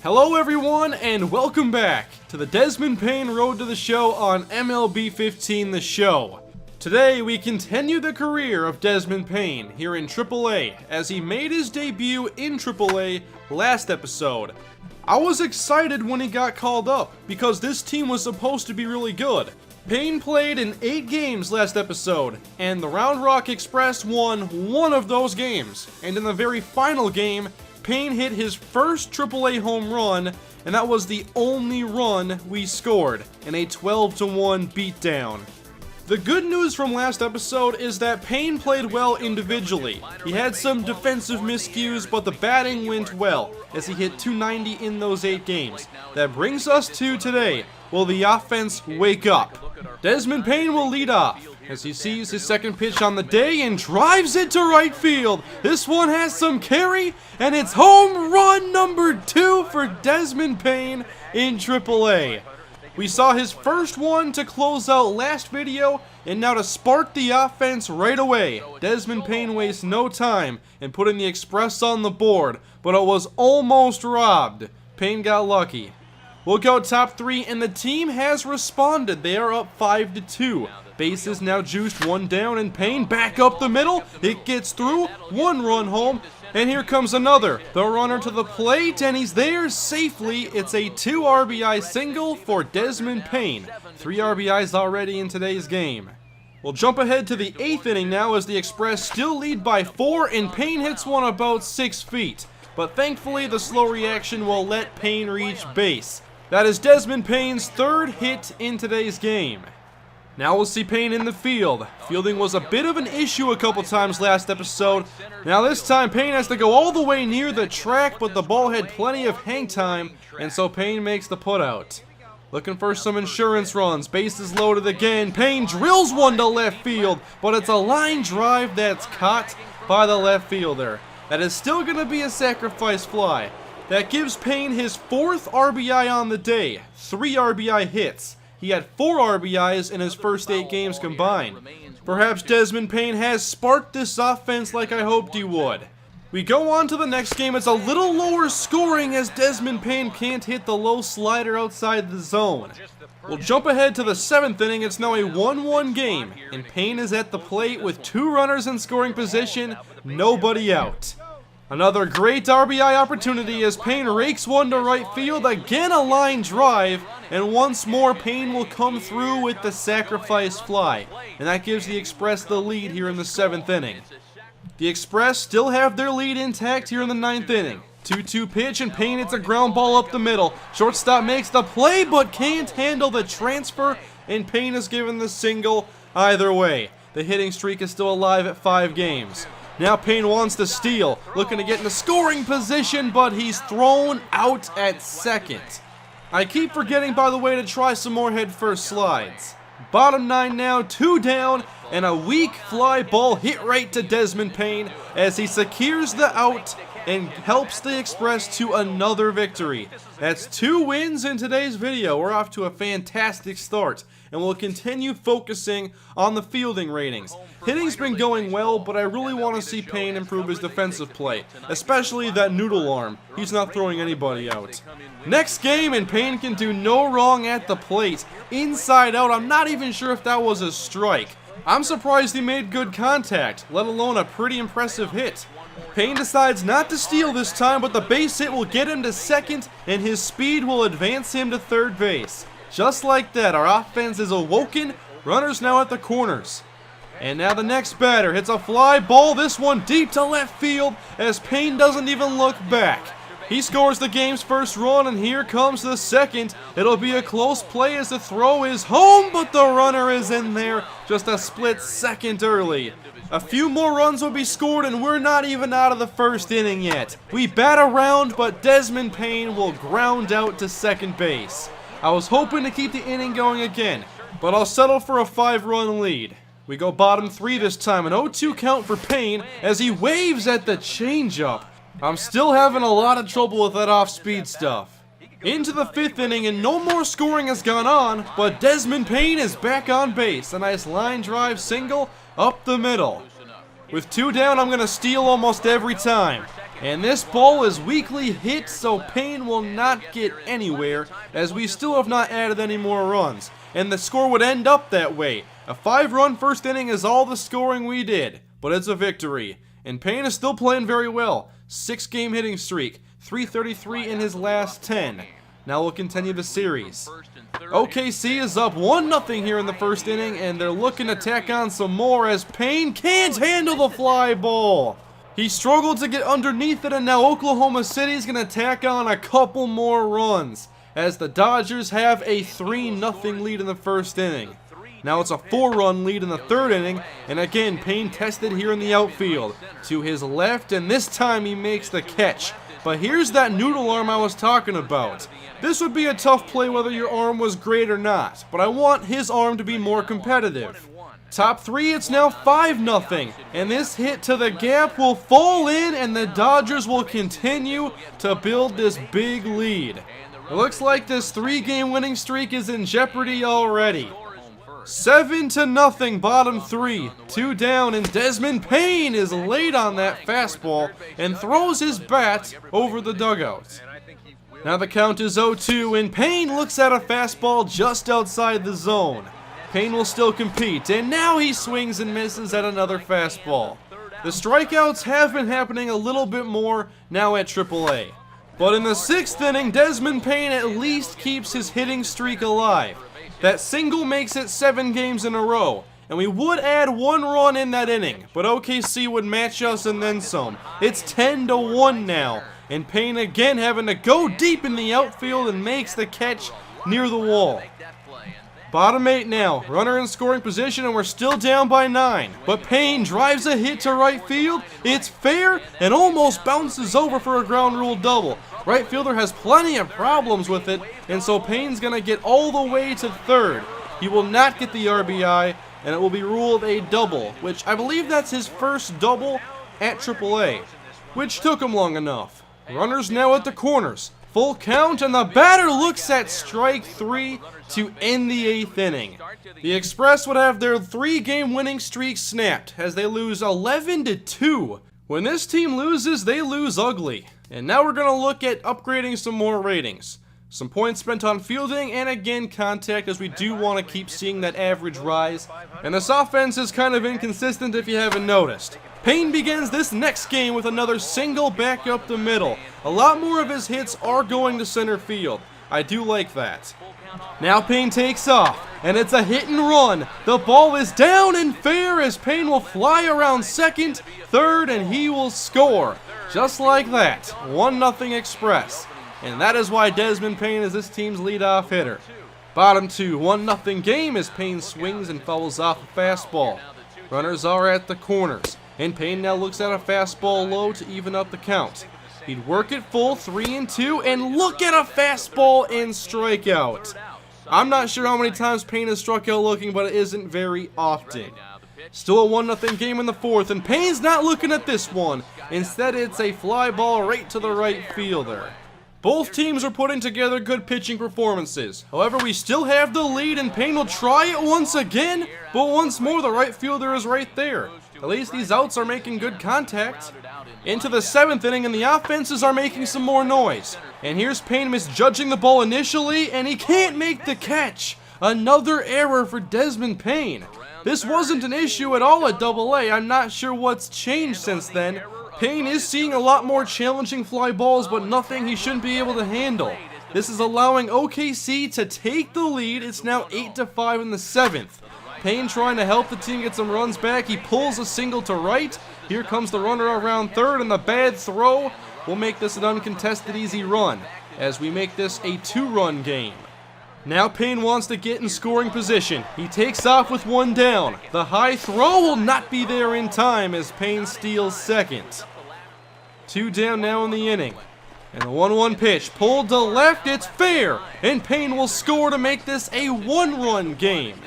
Hello everyone, and welcome back to the Desmond Payne Road to the Show on MLB 15 The Show. Today we continue the career of Desmond Payne here in AAA as he made his debut in AAA last episode. I was excited when he got called up because this team was supposed to be really good. Payne played in 8 games last episode, and the Round Rock Express won one of those games, and in the very final game, Payne hit his first AAA home run, and that was the only run we scored in a 12-1 beatdown. The good news from last episode is that Payne played well individually. He had some defensive miscues, but the batting went well as he hit .290 in those 8 games. That brings us to today. Will the offense wake up? Desmond Payne will lead off as he sees his second pitch on the day and drives it to right field. This one has some carry, and it's home run number 2 for Desmond Payne in AAA. We saw his first one to close out last video, and now to spark the offense right away. Desmond Payne wastes no time in putting the Express on the board, but it was almost robbed. Payne got lucky. We'll go top 3, and the team has responded. They are up 5-2. Bases now juiced, 1 down, and Payne back up the middle. It gets through, 1 run home, and here comes another. The runner to the plate, and he's there safely. It's a 2 RBI single for Desmond Payne. 3 RBIs already in today's game. We'll jump ahead to the 8th inning now as the Express still lead by 4, and Payne hits one about 6 feet. But thankfully, the slow reaction will let Payne reach base. That is Desmond Payne's 3rd hit in today's game. Now we'll see Payne in the field. Fielding was a bit of an issue a couple times last episode. Now this time Payne has to go all the way near the track, but the ball had plenty of hang time, and so Payne makes the putout. Looking for some insurance runs. Bases loaded again. Payne drills one to left field, but it's a line drive that's caught by the left fielder. That is still going to be a sacrifice fly. That gives Payne his 4th RBI on the day, 3 RBI hits. He had 4 RBIs in his first 8 games combined. Perhaps Desmond Payne has sparked this offense like I hoped he would. We go on to the next game. It's a little lower scoring as Desmond Payne can't hit the low slider outside the zone. We'll jump ahead to the 7th inning. It's now a 1-1 game, and Payne is at the plate with 2 runners in scoring position, nobody out. Another great RBI opportunity as Payne rakes one to right field, again a line drive, and once more Payne will come through with the sacrifice fly, and that gives the Express the lead here in the 7th inning. The Express still have their lead intact here in the 9th inning. 2-2 pitch, and Payne hits a ground ball up the middle. Shortstop makes the play but can't handle the transfer, and Payne is given the single either way. The hitting streak is still alive at 5 games. Now Payne wants to steal, looking to get in the scoring position, but he's thrown out at second. I keep forgetting, by the way, to try some more head-first slides. Bottom 9 now, 2 down, and a weak fly ball hit right to Desmond Payne as he secures the out and helps the Express to another victory. That's 2 wins in today's video. We're off to a fantastic start, and we'll continue focusing on the fielding ratings. Hitting's been going well, but I really want to see Payne improve his defensive play, especially that noodle arm. He's not throwing anybody out. Next game, and Payne can do no wrong at the plate. Inside out, I'm not even sure if that was a strike. I'm surprised he made good contact, let alone a pretty impressive hit. Payne decides not to steal this time, but the base hit will get him to second, and his speed will advance him to third base. Just like that, our offense is awoken. Runners now at the corners. And now the next batter hits a fly ball, this one deep to left field, as Payne doesn't even look back. He scores the game's first run, and here comes the second. It'll be a close play as the throw is home, but the runner is in there just a split second early. A few more runs will be scored, and we're not even out of the first inning yet. We bat around, but Desmond Payne will ground out to second base. I was hoping to keep the inning going again, but I'll settle for a 5-run lead. We go bottom 3 this time, an 0-2 count for Payne as he waves at the changeup. I'm still having a lot of trouble with that off-speed stuff. Into the 5th inning, and no more scoring has gone on, but Desmond Payne is back on base. A nice line drive single up the middle. With 2 down, I'm going to steal almost every time. And this ball is weakly hit, so Payne will not get anywhere, as we still have not added any more runs. And the score would end up that way. A 5-run first inning is all the scoring we did, but it's a victory. And Payne is still playing very well. 6-game hitting streak, 333 in his last 10. Now we'll continue the series. OKC is up 1-0 here in the first inning, and they're looking to tack on some more as Payne can't handle the fly ball. He struggled to get underneath it, and now Oklahoma City is going to tack on a couple more runs as the Dodgers have a 3-0 lead in the first inning. Now it's a 4-run lead in the third inning, and again Payne tested here in the outfield. To his left, and this time he makes the catch. But here's that noodle arm I was talking about. This would be a tough play whether your arm was great or not, but I want his arm to be more competitive. Top 3, it's now 5-0, and this hit to the gap will fall in, and the Dodgers will continue to build this big lead. It looks like this 3-game winning streak is in jeopardy already. 7-0, bottom 3, 2 down, and Desmond Payne is late on that fastball and throws his bat over the dugout. Now the count is 0-2, and Payne looks at a fastball just outside the zone. Payne will still compete, and now he swings and misses at another fastball. The strikeouts have been happening a little bit more now at AAA. But in the 6th inning, Desmond Payne at least keeps his hitting streak alive. That single makes it 7 games in a row, and we would add 1 run in that inning, but OKC would match us and then some. It's 10-1 now, and Payne again having to go deep in the outfield and makes the catch near the wall. Bottom 8 now, runner in scoring position, and we're still down by 9. But Payne drives a hit to right field. It's fair and almost bounces over for a ground rule double. Right fielder has plenty of problems with it, and so Payne's going to get all the way to third. He will not get the RBI, and it will be ruled a double, which I believe that's his first double at AAA, which took him long enough. Runners now at the corners. Full count, and the batter looks at strike 3 to end the 8th inning. The Express would have their 3-game winning streak snapped as they lose 11-2. When this team loses, they lose ugly. And now we're going to look at upgrading some more ratings. Some points spent on fielding, and again contact, as we do want to keep seeing that average rise. And this offense is kind of inconsistent if you haven't noticed. Payne begins this next game with another single back up the middle. A lot more of his hits are going to center field. I do like that. Now Payne takes off, and it's a hit and run. The ball is down and fair as Payne will fly around second, third, and he will score. Just like that, 1-0 Express. And that is why Desmond Payne is this team's leadoff hitter. Bottom 2, 1-0 game as Payne swings and fouls off a fastball. Runners are at the corners, and Payne now looks at a fastball low to even up the count. He'd work it full, 3-2, and look at a fastball and strikeout. I'm not sure how many times Payne has struck out looking, but it isn't very often. Still a 1-0 game in the 4th, and Payne's not looking at this one. Instead, it's a fly ball right to the right fielder. Both teams are putting together good pitching performances. However, we still have the lead, and Payne will try it once again, but once more the right fielder is right there. At least these outs are making good contact. Into the 7th inning, and the offenses are making some more noise. And here's Payne misjudging the ball initially, and he can't make the catch. Another error for Desmond Payne. This wasn't an issue at all at AA. I'm not sure what's changed since then. Payne is seeing a lot more challenging fly balls, but nothing he shouldn't be able to handle. This is allowing OKC to take the lead. It's now 8-5 in the 7th. Payne trying to help the team get some runs back. He pulls a single to right. Here comes the runner around third, and the bad throw will make this an uncontested easy run as we make this a 2-run game. Now Payne wants to get in scoring position. He takes off with 1 down. The high throw will not be there in time as Payne steals second. 2 down now in the inning. And the 1-1 pitch pulled to left. It's fair, and Payne will score to make this a 1-run game.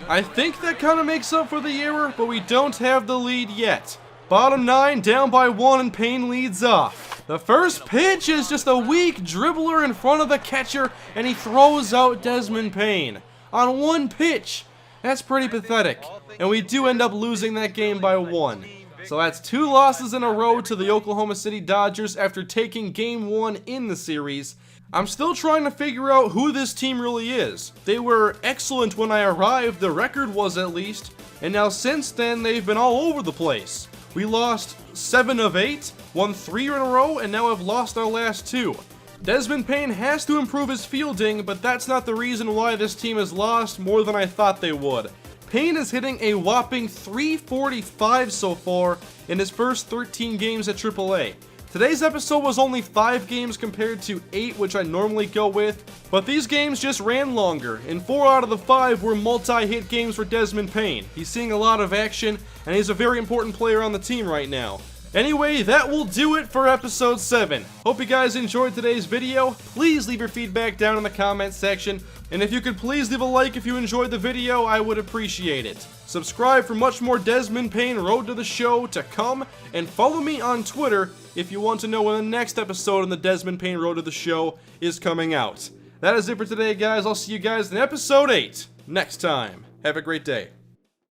I think that kind of makes up for the error, but we don't have the lead yet. Bottom 9, down by 1, and Payne leads off. The first pitch is just a weak dribbler in front of the catcher, and he throws out Desmond Payne on 1 pitch. That's pretty pathetic, and we do end up losing that game by 1. So that's 2 losses in a row to the Oklahoma City Dodgers after taking Game 1 in the series. I'm still trying to figure out who this team really is. They were excellent when I arrived, the record was at least, and now since then they've been all over the place. We lost 7 of 8, won 3 in a row, and now have lost our last 2. Desmond Payne has to improve his fielding, but that's not the reason why this team has lost more than I thought they would. Payne is hitting a whopping .345 so far in his first 13 games at AAA. Today's episode was only 5 games compared to 8, which I normally go with, but these games just ran longer, and 4 out of the 5 were multi-hit games for Desmond Payne. He's seeing a lot of action, and he's a very important player on the team right now. Anyway, that will do it for episode 7. Hope you guys enjoyed today's video. Please leave your feedback down in the comments section, and if you could please leave a like if you enjoyed the video, I would appreciate it. Subscribe for much more Desmond Payne Road to the Show to come, and follow me on Twitter if you want to know when the next episode in the Desmond Payne Road to the Show is coming out. That is it for today, guys. I'll see you guys in episode 8 next time. Have a great day.